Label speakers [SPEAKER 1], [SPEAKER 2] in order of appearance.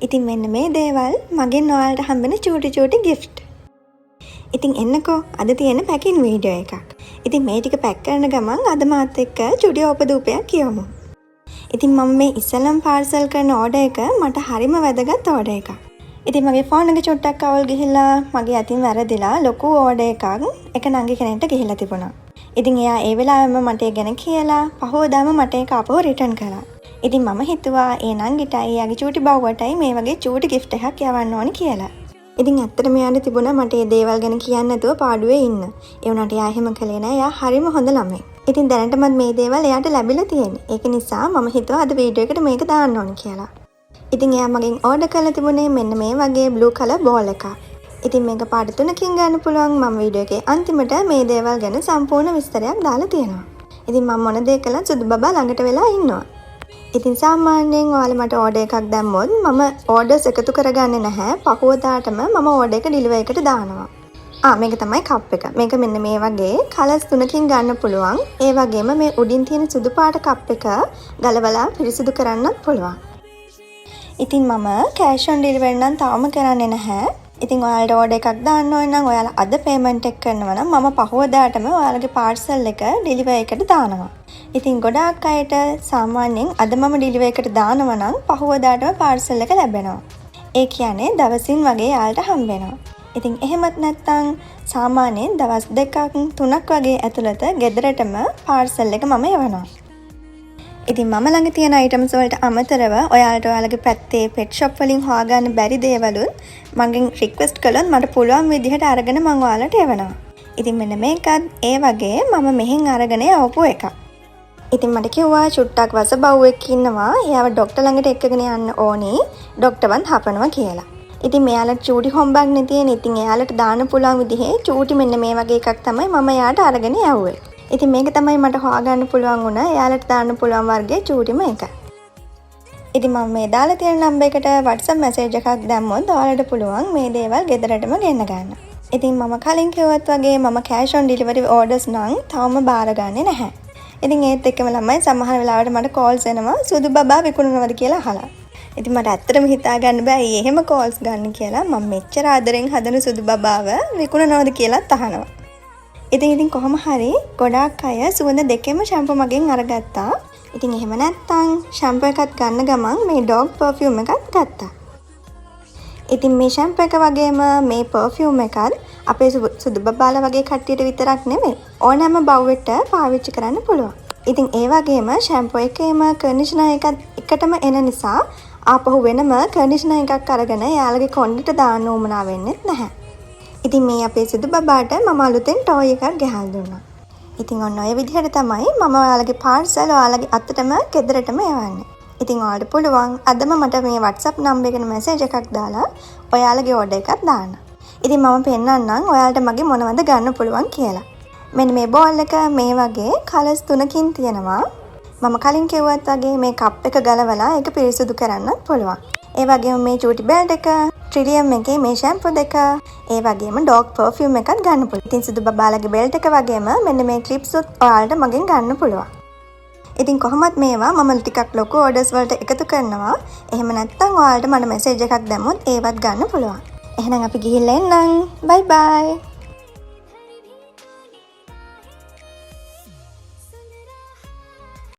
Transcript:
[SPEAKER 1] ඉතින් මෙන්න මේ දේවල් මගෙන් ඔයාලට හම්බෙන චූටි gift. ඉතින් එන්නකෝ අද තියෙන පැකින් වීඩියෝ එකක්. ඉතින් මේ ටික පැක් කරන ගමන් අද මාත් එක්ක චුටි ඕපදූපයක් කියවමු. ඉතින් මම මේ ඉස්සෙල්ලම පාර්සල් කරන ඕඩර් එක මට හරිම වැදගත් ඕඩර් එකක්. ඉතින් මගේ ෆෝන් එක චුට්ටක් අවුල් ගිහිල්ලා මගේ අතින් වැරදිලා ලොකු ඕඩර් එකක් එක නංගි කෙනෙක්ට ගිහිල්ලා තිබුණා. ඉතින් එයා ඒ වෙලාවෙම මට ඒ ගැන කියලා පහෝදාම මට ඒක අපෝ රිටර්න් කළා. ඉතින් මම හිතුවා ඒ නංගිටයි එයාගේ චූටි බව්වටයි මේ වගේ චූටි gift එකක් යවන්න ඕනි කියලා. ඉතින් ඇත්තටම එයාට තිබුණා මට මේ දේවල් ගැන කියන්න නැතුව පාඩුවේ ඉන්න. ඒ වුණාට එයා එහෙම කළේ නෑ. එයා හරිම හොඳ ළමෙක්. ඉතින් දැනටමත් මේ දේවල් එයාට ලැබිලා තියෙන්නේ. ඒක නිසා මම හිතුවා අද වීඩියෝ එකට මේක දාන්න ඕනි කියලා. ඉතින් එයා මගෙන් ඕඩර් කරලා තිබුණේ මෙන්න මේ වගේ blue color ball එකක්. ඉතින් මේක පාට තුනකින් ගන්න පුළුවන්. මම වීඩියෝ එකේ අන්තිමට මේ දේවල් ගැන සම්පූර්ණ විස්තරයක් දාලා තියෙනවා. ඉතින් මම මොන දේ කළත් සුදු බබා ළඟට වෙලා ඉන්නවා. ඉතින් සාමාන්‍යයෙන් ඔයාලා මට ඕඩර් එකක් දැම්මොත් මම ඕඩර්ස් එකතු කරගන්නේ නැහැ. පහුවදාටම මම ඕඩර් එක ඩිලිවර් එකට දානවා. මේක තමයි කප් එක. මේක මෙන්න මේ වගේ කලර්ස් තුනකින් ගන්න පුළුවන්. ඒ වගේම මේ උඩින් තියෙන සුදු පාට කප් එක ගලවලා පිරිසිදු කරන්නත් පුළුවන්. ඉතින් මම කෑෂ් ඔන් ඩෙලිවරි නම් තාම කරන්නේ නැහැ. ඉතින් ඔයාලට ඕඩර් එකක් දාන්න ඕන නම් ඔයාලා අද පේමන්ට් එක කරනවා නම් මම පහුවදාටම ඔයාලගේ පාර්සල් එක ඩෙලිවර් එකට දානවා. ඉතින් ගොඩාක් අයට සාමාන්‍යයෙන් අද මම ඩෙලිවර් එකට දානවා නම් පහුවදාටම පාර්සල් එක ලැබෙනවා. ඒ කියන්නේ දවසින් වගේ යාලට හම්බ වෙනවා. ඉතින් එහෙමත් නැත්නම් සාමාන්‍යයෙන් දවස් 2ක් 3ක් වගේ ඇතුළත ගෙදරටම පාර්සල් එක මම යවනවා. ඉතින් මම ළඟ තියෙන අයිටම්ස් වලට අමතරව ඔයාලට ඔයාලගේ පැත්තේ පෙට් ෂොප් වලින් හොයාගන්න බැරි දේවලුත් මගෙන් රික්වෙස්ට් කළොත් මට පුළුවන් විදිහට අරගෙන මම ඔයාලට එවනවා. ඉතින් මෙන්න මේකත් ඒ වගේ මම මෙහෙන් අරගෙන යවපු එකක්. ඉතින් මට කිව්වා චුට්ටක් වස බව්වෙක් ඉන්නවා. එයාව ડોක්ටර් ළඟට එක්කගෙන යන්න ඕනි. ડોක්ටර්වත් හපනවා කියලා. ඉතින් මෙයාලට චූටි හොම්බක් නේ තියෙන. ඉතින් එයාලට දාන්න පුළුවන් විදිහේ චූටි මෙන්න මේ වගේ එකක් තමයි මම එයාට අරගෙන යවුවේ. ඉතින් මේක තමයි මට හොයාගන්න පුළුවන් වුණා. එයාලට දාන්න පුළුවන් වර්ගයේ චූටිම එක. ඉතින් මම මේ දාලා තියෙන නම්බර් එකට WhatsApp message එකක් දැම්මොත් ඔයාලට පුළුවන් මේ දේවල් ගෙදරටම ගෙන්න ගන්න. ඉතින් මම කලින් කිව්වත් වගේ මම cash on delivery orders නම් තාම බාරගන්නේ නැහැ. ඉතින් ඒත් එක්කම ළමයි සමහර වෙලාවට මට calls එනවා සුදු බබා විකුණනවද කියලා අහලා. ඉතින් මට ඇත්තටම හිතා ගන්න බෑ ඊ එහෙම calls ගන්න කියලා. මම මෙච්චර ආදරෙන් හදන සුදු බබාව විකුණනවද කියලාත් අහනවා. ඉතින් කොහොම හරි ගොඩාක් අය සුවඳ දෙකෙම ෂැම්පු මගෙන් අරගත්තා. ඉතින් එහෙම නැත්තම් ෂැම්පු එකත් ගන්න ගමන් මේ ඩොග් පර්ෆියුම් එකත් ගත්තා. ඉතින් මේ ෂැම්පු එක වගේම මේ පර්ෆියුම් එකත් අපේ සුදු බබාලා වගේ කට්ටියට විතරක් නෙමෙයි ඕනෑම බව්වෙට පාවිච්චි කරන්න පුළුවන්. ඉතින් ඒ වගේම ෂැම්පු එකේම කන්ඩිෂනර් එකත් එකටම එන නිසා ආපහු වෙනම කන්ඩිෂනර් එකක් අරගෙන යාළගේ කොණ්ඩෙට දාන්න උවමනා වෙන්නේ නැහැ. ඉතින් මේ අපේ සුදු බබාට මම අලුතෙන් ටෝයි එකක් ගහලා දුන්නා. ඉතින් ඔන්න ඔය විදිහට තමයි මම ඔයාලගේ පාර්සල් ඔයාලගේ අතටම ගෙදරටම යවන්නේ. ඉතින් ඔයාලට පුළුවන් අදම මට මේ WhatsApp නම්බර් එකට මැසේජ් එකක් දාලා ඔයාලගේ ඕඩර් එකක් දාන්න. ඉතින් මම පෙන්නන්නම් ඔයාලට මගේ මොනවද ගන්න පුළුවන් කියලා. මෙන්න මේ බෝල් එක මේ වගේ කලර්ස් තුනකින් තියෙනවා. මම කලින් කිව්වත් වගේ මේ කප් එක ගලවලා ඒක පිරිසිදු කරන්නත් පුළුවන්. ඒ වගේම මේ චූටි බෙල්ට් එක, ට්‍රිලියම් එකේ මේ ෂැම්පු දෙක, ඒ වගේම ඩොග් පර්ෆියුම් එකක් ගන්න පුළුවන්. ඉතින් සුදු බබාලගේ බෙල්ට් එක වගේම මෙන්න මේ ක්ලිප්ස් උත් ඔයාලට මගෙන් ගන්න පුළුවන්. ඉතින් කොහොමත් මේවා මම ටිකක් ලොකු ඕඩර්ස් වලට එකතු කරනවා. එහෙම නැත්නම් ඔයාලට මට මැසේජ් එකක් දැම්මොත් ඒවත් ගන්න පුළුවන්. එහෙනම් අපි ගිහිල්ලා එන්නම්. බයි බයි.